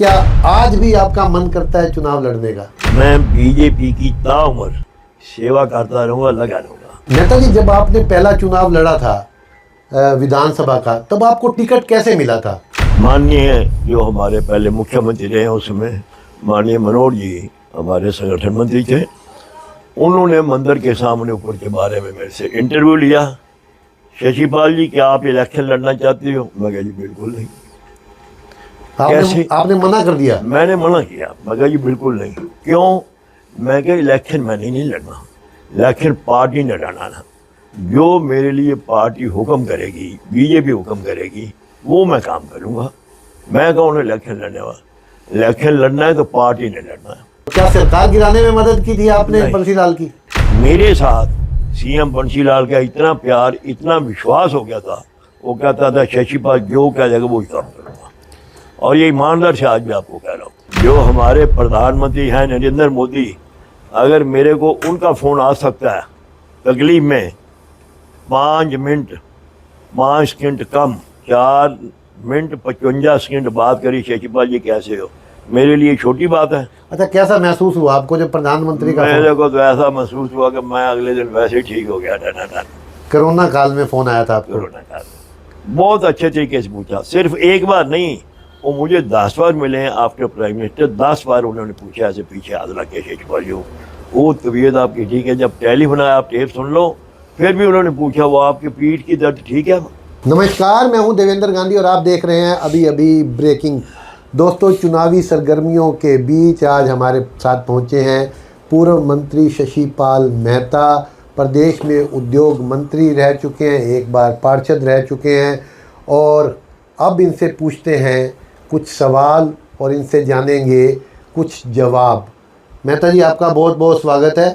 क्या आज भी आपका मन करता है चुनाव लड़ने का? मैं बीजेपी की ताउम्र सेवा करता रहूंगा, लगा रहूंगा। नेताजी, जब आपने पहला चुनाव लड़ा था विधानसभा का, तब आपको टिकट कैसे मिला था? माननीय जो हमारे पहले मुख्यमंत्री रहे उसमें माननीय मनोहर जी हमारे संगठन मंत्री थे, उन्होंने मंदिर के सामने ऊपर के बारे में मेरे से इंटरव्यू लिया। शशिपाल जी, क्या आप इलेक्शन लड़ना चाहते हो? मैं कहा जी बिल्कुल नहीं। आपने मना कर दिया? मैंने मना किया, मैं कहा जी बिल्कुल नहीं। क्यों? मैं कहा इलेक्शन मैंने नहीं लड़ना, इलेक्शन पार्टी ने लड़ना ना। जो मेरे लिए पार्टी हुक्म करेगी, बीजेपी हुक्म करेगी, वो मैं काम करूँगा। मैं कौन इलेक्शन लड़ने वाला? इलेक्शन लड़ना है तो पार्टी ने लड़ना है। क्या सरकार गिराने में मदद की थी आपने बंसीलाल की? मेरे साथ सीएम बंसीलाल का इतना प्यार, इतना विश्वास हो गया था, वो कहता था शशिपाल जो कह जाएगा वो ही काम करूँगा। और ये ईमानदार से आज भी आपको कह रहा हूँ, जो हमारे प्रधानमंत्री हैं नरेंद्र मोदी, अगर मेरे को उनका फ़ोन आ सकता है तकलीफ में 5 मिनट 5 सेकंड कम 4 मिनट 55 सेकंड बात करी, शशिपाल जी कैसे हो, मेरे लिए छोटी बात है। अच्छा, कैसा महसूस हुआ आपको जब प्रधानमंत्री का? मेरे को तो ऐसा महसूस हुआ कि मैं अगले दिन वैसे ही ठीक हो गया। कोरोना काल में फ़ोन आया था आपको? कोरोना काल में बहुत अच्छे तरीके से पूछा, सिर्फ एक बार नहीं, वो मुझे 10 बार मिले हैं आफ्टर प्राइम मिनिस्टर। 10 बार उन्होंने पूछा ऐसे पीछे हाथ लग के, शशिपाल जी वो तबीयत आपकी ठीक है? जब टेलीफोन आया, आप टेप सुन लो, फिर भी उन्होंने पूछा वो आपकी पीठ की दर्द ठीक है? नमस्कार, मैं हूं देवेंद्र गांधी और आप देख रहे हैं अभी अभी ब्रेकिंग। दोस्तों, चुनावी सरगर्मियों के बीच आज हमारे साथ पहुंचे हैं पूर्व मंत्री शशिपाल मेहता। प्रदेश में उद्योग मंत्री रह चुके हैं, एक बार पार्षद रह चुके हैं, और अब इनसे पूछते हैं कुछ सवाल और इनसे जानेंगे कुछ जवाब। मेहता जी, आपका बहुत बहुत स्वागत है।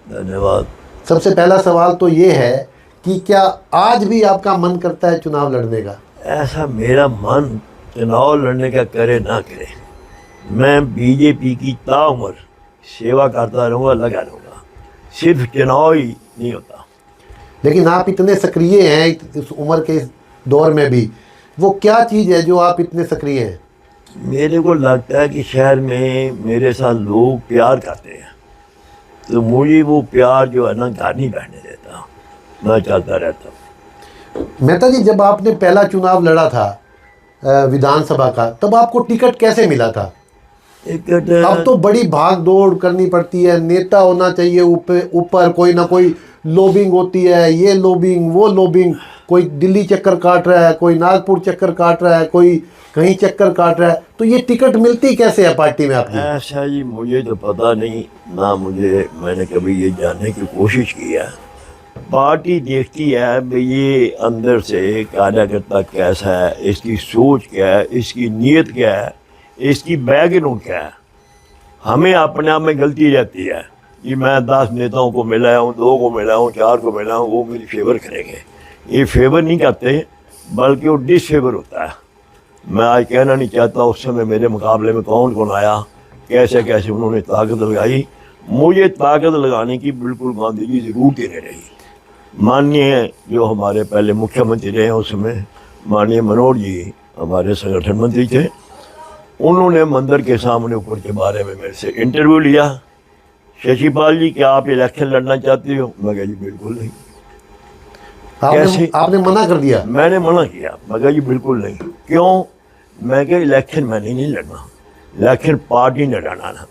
धन्यवाद। सबसे पहला सवाल तो ये है कि क्या आज भी आपका मन करता है चुनाव लड़ने का? ऐसा मेरा मन चुनाव लड़ने का करे ना करे, मैं बीजेपी की ताउम्र सेवा करता रहूँगा, लगा रहूँगा। सिर्फ चुनाव ही नहीं होता। लेकिन आप इतने सक्रिय हैं इस उम्र के इस दौर में भी, वो क्या चीज़ है जो आप इतने सक्रिय हैं? मेरे को लगता है कि शहर में मेरे साथ लोग प्यार करते हैं, तो मुझे वो प्यार जो है ना घर नहीं बैठने देता, मैं चलता रहता हूँ। मेहता जी, जब आपने पहला चुनाव लड़ा था विधानसभा का, तब आपको टिकट कैसे मिला था? टिकट अब तो बड़ी भाग दौड़ करनी पड़ती है, नेता होना चाहिए ऊपर कोई ना कोई लॉबिंग होती है, ये लॉबिंग वो लॉबिंग, कोई दिल्ली चक्कर काट रहा है, कोई नागपुर चक्कर काट रहा है, कोई कहीं चक्कर काट रहा है, तो ये टिकट मिलती कैसे है पार्टी में आपकी? ऐसा जी मुझे तो पता नहीं ना, मैंने कभी ये जानने की कोशिश की है। पार्टी देखती है भाई ये अंदर से कार्यकर्ता कैसा है, इसकी सोच क्या है, इसकी नीयत क्या है, इसकी बैकग्राउंड क्या है। हमें अपने आप में गलती रहती है कि मैं 10 नेताओं को मिला हूँ, 2 को मिला हूँ, 4 को मिला हूँ, वो मेरी फेवर करेंगे। ये फेवर नहीं करते, बल्कि वो डिसफेवर होता है। मैं आज कहना नहीं चाहता उस समय मेरे मुकाबले में कौन कौन आया, कैसे कैसे उन्होंने ताकत लगाई। मुझे ताकत लगाने की बिल्कुल गांधी जी ज़रूरत ही नहीं रही। माननीय जो हमारे पहले मुख्यमंत्री रहे उसमें माननीय मनोहर जी हमारे संगठन मंत्री थे, उन्होंने मंदिर के सामने ऊपर के बारे में मेरे से इंटरव्यू लिया। शशिपाल जी, क्या आप इलेक्शन लड़ना चाहते हो? मैं कहा जी बिल्कुल नहीं। आपने मना कर दिया? मैंने मना किया, मैं कहा जी बिल्कुल नहीं। क्यों? मैं कहा इलेक्शन मैंने नहीं लड़ना, इलेक्शन पार्टी ने लड़ना ना।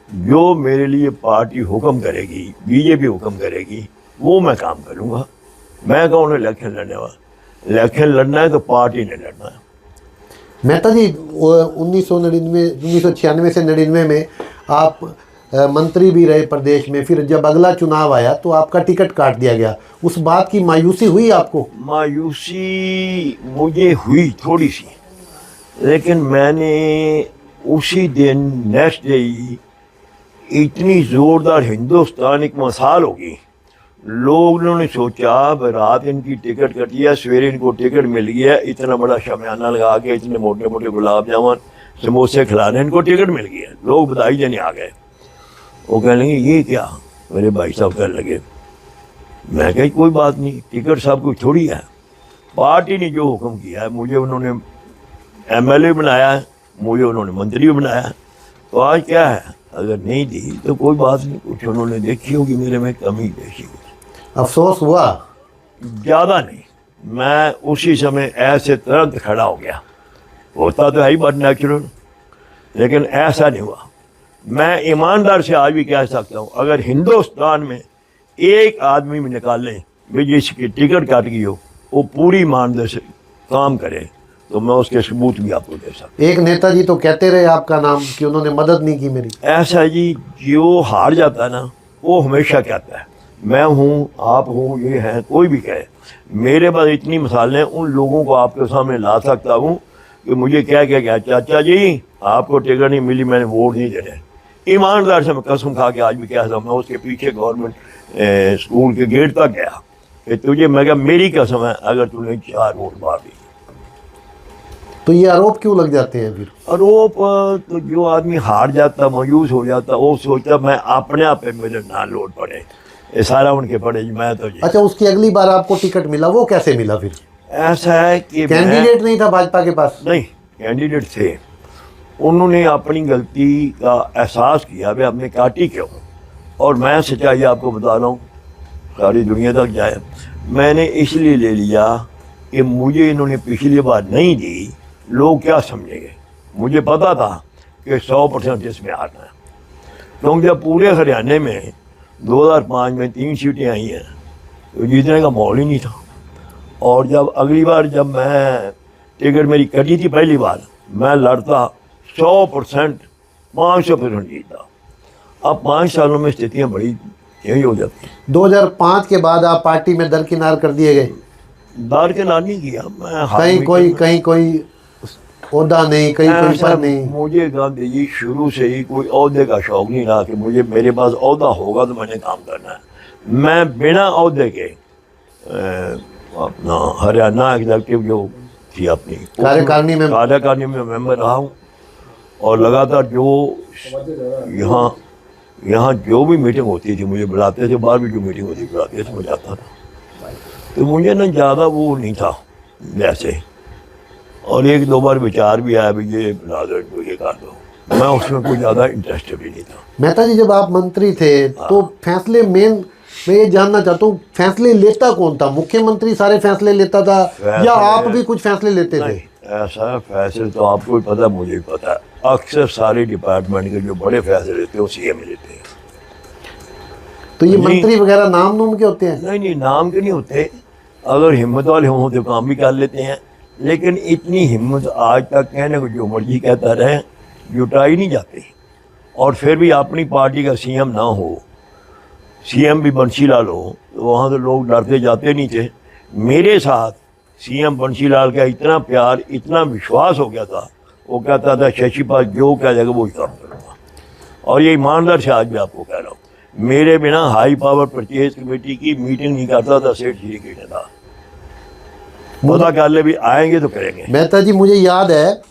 जो मेरे लिए पार्टी हुक्म करेगी, बीजेपी हुक्म करेगी, वो मैं काम करूँगा। मैं कौन इलेक्शन लड़ने वाला? इलेक्शन लड़ना है तो पार्टी ने लड़ना है। मेहता जी, 1996 से 99 में आप मंत्री भी रहे प्रदेश में, फिर जब अगला चुनाव आया तो आपका टिकट काट दिया गया। उस बात की मायूसी हुई आपको? मायूसी मुझे हुई थोड़ी सी, लेकिन मैंने उसी दिन नेक्स्ट डे इतनी ज़ोरदार हिंदुस्तान एक मिसाल होगी, लोगों ने सोचा रात इनकी टिकट कटी है, सवेरे इनको टिकट मिल गया, इतना बड़ा शमियाना लगा के, इतने मोटे मोटे गुलाब जामुन समोसे खिलाने, इनको टिकट मिल गया। लोग बधाई देने आ गए। वो कह लेंगे ये क्या, मेरे भाई साहब कहने लगे। मैं कही कोई बात नहीं, टिकट सब कुछ थोड़ी है, पार्टी ने जो हुक्म किया है, मुझे उन्होंने MLA बनाया है, मुझे उन्होंने मंत्री बनाया। तो आज क्या है, अगर नहीं दी तो कोई बात नहीं, कुछ उन्होंने देखी होगी मेरे में कमी पेशी होगी। अफसोस हुआ? ज़्यादा नहीं, मैं उसी समय ऐसे तुरंत खड़ा हो गया। होता तो है ही, बट नेचुरल, लेकिन ऐसा नहीं हुआ। मैं ईमानदार से आज भी कह सकता हूँ, अगर हिंदुस्तान में एक आदमी भी निकाल लें भाई जिसकी टिकट काट गई हो, वो पूरी ईमानदारी से काम करे, तो मैं उसके सबूत भी आपको दे सकता एक नेताजी तो कहते रहे आपका नाम कि उन्होंने मदद नहीं की मेरी। हूँ। ऐसा है जी, जो हार जाता है ना, वो हमेशा कहता है मैं हूँ, आप हो, ये है, कोई भी कहे। मेरे पास इतनी मिसालें उन लोगों को आपके सामने ला सकता हूँ कि मुझे क्या क्या क्या, चाचा जी आपको टिकट नहीं मिली, मैंने वोट नहीं देने। ईमानदार से मैं कसम खा के आज भी कहता हूँ, मैं उसके पीछे गवर्नमेंट स्कूल के गेट तक गया कि तुझे, मैं कहा मेरी कसम है, अगर तूने 4 वोट मार दी। तो ये आरोप क्यों लग जाते हैं फिर? आरोप तो जो आदमी हार जाता, मायूस हो जाता, वो सोचता मैं अपने आप पे मेरे ना लोड पड़े, ये सारा उनके पड़े जी, मैं तो जी। अच्छा, उसकी अगली बार आपको टिकट मिला, वो कैसे मिला फिर? ऐसा है कि कैंडिडेट नहीं था भाजपा के पास? नहीं, कैंडिडेट थे। उन्होंने अपनी गलती का एहसास किया, वे हमने काटी क्यों। और मैं सच्चाई आपको बता रहा हूँ, सारी दुनिया तक जाए, मैंने इसलिए ले लिया कि मुझे इन्होंने पिछली बार नहीं दी, लोग क्या समझेंगे। मुझे पता था कि 100% इसमें आना है, क्योंकि जब पूरे हरियाणा में 2005 में 3 सीटें आई हैं तो जीतने का माहौल ही नहीं था। और जब अगली बार जब मैं टिकट मेरी कटी थी पहली बार, मैं लड़ता 100% 500% जीता। अब 5 सालों में स्थितियाँ बड़ी चेंज हो जाती हैं। 2005 के बाद आप पार्टी में दरकिनार कर दिए गए? दरकिनार नहीं किया मैं, कहीं कोई ओहदा नहीं, कहीं कोई पद नहीं? मुझे गांधी जी शुरू से ही कोई ओहदे का शौक नहीं रहा कि मुझे, मेरे पास ओहदा होगा तो मैंने काम करना है। मैं बिना ओहदे के अपना हरियाणा एग्जीक्यूटिव जो थी अपनी कार्यकारिणी में मेंबर रहा हूँ। और लगातार जो यहाँ जो भी मीटिंग होती थी मुझे बुलाते थे, बाहर भी जो मीटिंग होती बुलाते थे, मैं जाता था। तो मुझे ना ज़्यादा वो नहीं था वैसे, और 1-2 बार विचार भी आया भी ये बना दो, इनको ये कर दो, मैं उसमें कोई ज़्यादा इंटरेस्ट भी नहीं था। मेहता जी, जब आप मंत्री थे तो फैसले मैं ये जानना चाहता हूँ, फैसले लेता कौन था? मुख्यमंत्री सारे फैसले लेता था या आप भी कुछ फैसले लेते थे? ऐसा फैसले तो आपको भी पता, मुझे भी पता है, अक्सर सारे डिपार्टमेंट के जो बड़े फैसले लेते हैं वो सीएम लेते हैं। तो ये मंत्री वगैरह नाम नूम के होते हैं? नहीं, नाम के नहीं होते, अगर हिम्मत वाले हों तो काम भी कर लेते हैं, लेकिन इतनी हिम्मत आज तक कहने को जो मर्जी कहता रहे जुटाई नहीं जाती। और फिर भी अपनी पार्टी का सीएम ना हो, सीएम भी बंशीलाल हो, तो वहाँ तो लोग डरते जाते नहीं थे। मेरे साथ सीएम बंशीलाल का इतना प्यार, इतना विश्वास हो गया था, वो कहता था शशिपाल जो कह जाएगा वो ही काम करूँगा। और ये ईमानदार से आज भी आपको कह रहा हूँ, मेरे बिना हाई पावर परचेज कमेटी की मीटिंग नहीं करता था सेठ श्री के नेता, पता कर ले भी आएंगे तो करेंगे। मेहता जी, मुझे याद है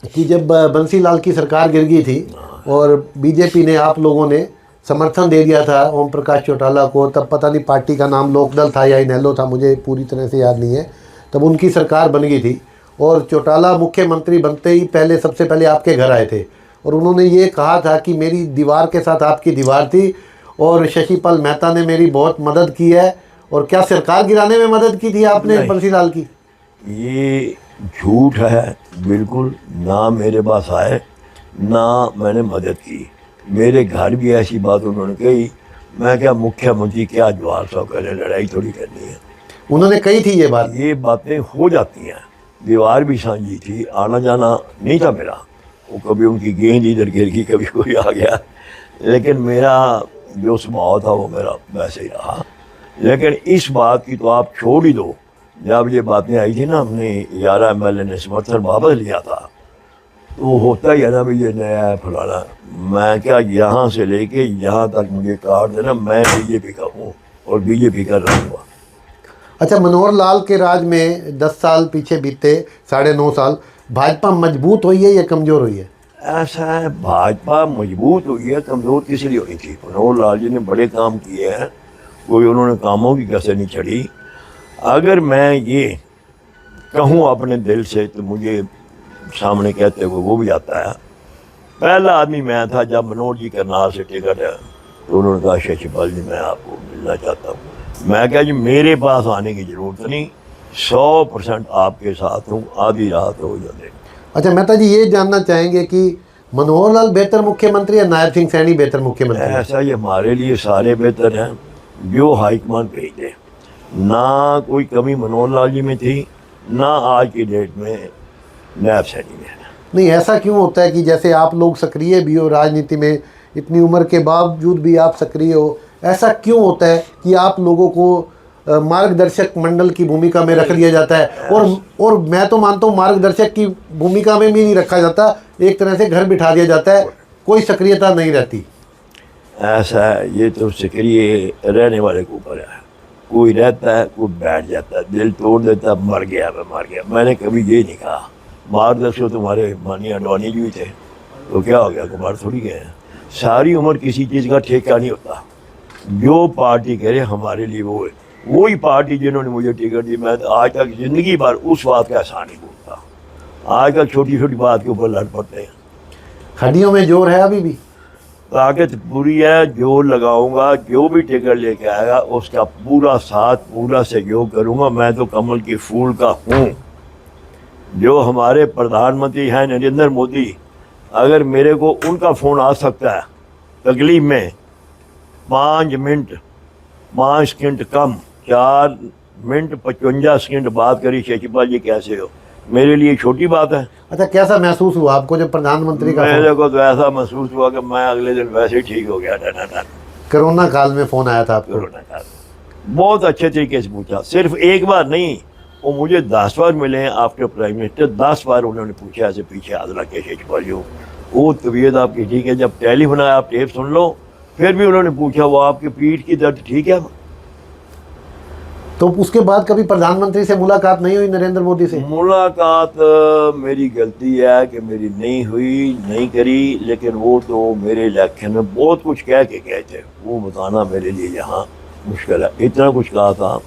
कि जब बंसीलाल की सरकार गिर गई थी और बीजेपी ने, आप लोगों ने समर्थन दे दिया था ओम प्रकाश चौटाला को, तब पता नहीं पार्टी का नाम लोकदल था या इनेलो था, मुझे पूरी तरह से याद नहीं है। तब उनकी सरकार बन गई थी और चौटाला मुख्यमंत्री बनते ही सबसे पहले आपके घर आए थे और उन्होंने ये कहा था कि मेरी दीवार के साथ आपकी दीवार थी और शशिपाल मेहता ने मेरी बहुत मदद की है। और क्या सरकार गिराने में मदद की थी आपने बंसीलाल की? ये झूठ है बिल्कुल, ना मेरे पास आए ना मैंने मदद की। मेरे घर भी ऐसी बात उन्होंने कही, मैं क्या मुख्यमंत्री क्या जवाब साहब करे, लड़ाई थोड़ी करनी है। उन्होंने कही थी ये बात? ये बातें हो जाती हैं, दीवार भी साझी थी, आना जाना नहीं था मेरा, वो कभी उनकी गेंद इधर गिर गई, कभी कोई आ गया, लेकिन मेरा जो स्वभाव था वो मेरा वैसे ही रहा। लेकिन इस बात की तो आप छोड़ ही दो, जब ये बातें आई थी ना, हमने 11 MLA ने समर्थन वापस लिया था, तो होता ही है ना भी ये नया है फलाना, मैं क्या यहाँ से लेके यहाँ तक मुझे कार्ड देना, मैं बीजेपी का हूँ और बीजेपी का रहूँगा। अच्छा, मनोहर लाल के राज में 10 साल पीछे बीते, 9.5 साल, भाजपा मजबूत हुई है या कमज़ोर हुई है? ऐसा है, भाजपा मजबूत हुई है, कमज़ोर किस लिए हुई थी? मनोहर लाल जी ने बड़े काम किए हैं, कोई उन्होंने कामों की कसर नहीं चढ़ी। अगर मैं ये कहूँ अपने दिल से तो मुझे सामने कहते हुए वो भी आता है। पहला आदमी मैं था जब मनोहर जी करनाल से टिकट है तो उन्होंने कहा शशिपाल जी मैं आपको मिलना चाहता हूँ। मैं कहा जी मेरे पास आने की ज़रूरत नहीं, 100% आपके साथ हूँ, आधी रात हो जाए। अच्छा मेहता जी, ये जानना चाहेंगे कि मनोहर लाल बेहतर मुख्यमंत्री या नायब सिंह सैनी बेहतर मुख्यमंत्री? ऐसा ही हमारे लिए सारे बेहतर हैं जो हाईकमान भेज दे। ना कोई कमी मनोहर लाल जी में थी, ना आज की डेट में नायब सैनी में है। नहीं, ऐसा क्यों होता है कि जैसे आप लोग सक्रिय भी हो राजनीति में, इतनी उम्र के बावजूद भी आप सक्रिय हो, ऐसा क्यों होता है कि आप लोगों को मार्गदर्शक मंडल की भूमिका में रख लिया जाता है? और मैं तो मानता हूँ मार्गदर्शक की भूमिका में भी नहीं रखा जाता, एक तरह से घर बिठा दिया जाता है, कोई सक्रियता नहीं रहती। ऐसा है, ये तो सक्रिय रहने वाले के ऊपर है। कोई रहता है, कोई बैठ जाता है, दिल तोड़ देता है, मर गया मैं मर गया। मैंने कभी ये नहीं कहा। मार्गदर्शक तुम्हारे माननीय अडवाणी जी थे तो क्या हो गया, कुमार थोड़ी गए हैं। सारी उम्र किसी चीज़ का ठेका नहीं होता। जो पार्टी करे हमारे लिए वो है, वही पार्टी जिन्होंने मुझे टिकट दी। मैं आज तक ज़िंदगी भर उस बात का एहसान नहीं भूलता। आज तक छोटी छोटी बात के ऊपर लड़ पड़ते हैं। हड्डियों में जोर है अभी भी? ताकत पूरी है, जोर लगाऊंगा। जो भी टिकट लेके आएगा उसका पूरा साथ, पूरा सहयोग करूंगा। मैं तो कमल के फूल का हूँ। जो हमारे प्रधानमंत्री हैं नरेंद्र मोदी, अगर मेरे को उनका फ़ोन आ सकता है तकलीफ में 5 मिनट 5 सेकंड कम 4 मिनट 55 सेकंड बात करी, शशिपाल जी कैसे हो, मेरे लिए छोटी बात है। अच्छा, कैसा महसूस हुआ आपको जब प्रधानमंत्री का मेरे को तो ऐसा महसूस हुआ कि मैं अगले दिन वैसे ही ठीक हो गया। डन कोरोना काल में फ़ोन आया था आपको? कोरोना काल बहुत अच्छे तरीके से पूछा। सिर्फ एक बार नहीं, वो मुझे 10 बार मिले हैं आफ्टर प्राइम मिनिस्टर। 10 बार उन्होंने पूछा ऐसे पीछे हाथ रख के, शशिपाल जी वो तबीयत आपकी ठीक है? जब टेलीफोन आया आप टेप सुन लो। फिर भी उन्होंने पूछा वो आपकी पीठ की दर्द ठीक है? तो उसके बाद कभी प्रधानमंत्री से मुलाकात नहीं हुई नरेंद्र मोदी से? मुलाकात मेरी गलती है कि मेरी नहीं हुई, नहीं करी। लेकिन वो तो मेरे इलेक्शन में बहुत कुछ कह के गए थे, वो बताना मेरे लिए यहाँ मुश्किल है। इतना कुछ कहा था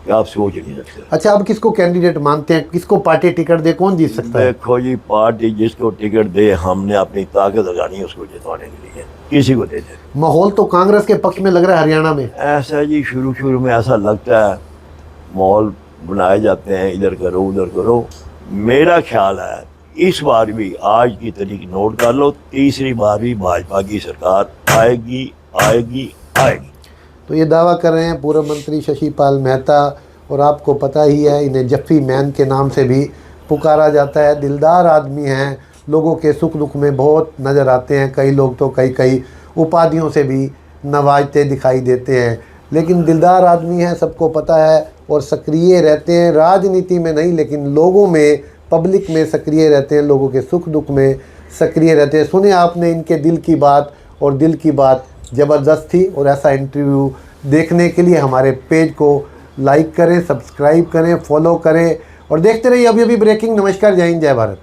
कि आप सोच नहीं सकते। अच्छा, अब किसको कैंडिडेट मानते हैं? किसको पार्टी टिकट दे, कौन जीत सकता है? देखो जी, पार्टी जिसको टिकट दे, हमने अपनी ताकत लगानी है उसको जितवाने के लिए, किसी को दे दे। माहौल तो कांग्रेस के पक्ष में लग रहा है हरियाणा में। ऐसा जी, शुरू में ऐसा लगता है, माहौल बनाए जाते हैं, इधर करो उधर करो। मेरा ख्याल है इस बार भी, आज की तारीख नोट कर लो, तीसरी बार भी भाजपा की सरकार आएगी आएगी आएगी। तो ये दावा कर रहे हैं पूर्व मंत्री शशिपाल मेहता, और आपको पता ही है इन्हें जफ्फी मैन के नाम से भी पुकारा जाता है। दिलदार आदमी हैं, लोगों के सुख दुख में बहुत नज़र आते हैं। कई लोग तो कई उपाधियों से भी नवाजते दिखाई देते हैं, लेकिन दिलदार आदमी हैं, सबको पता है। और सक्रिय रहते हैं, राजनीति में नहीं लेकिन लोगों में, पब्लिक में सक्रिय रहते हैं, लोगों के सुख दुख में सक्रिय रहते हैं। सुने आपने इनके दिल की बात, और दिल की बात ज़बरदस्त थी। और ऐसा इंटरव्यू देखने के लिए हमारे पेज को लाइक करें, सब्सक्राइब करें, फॉलो करें और देखते रहिए अभी ब्रेकिंग। नमस्कार, जय हिंद, जय भारत।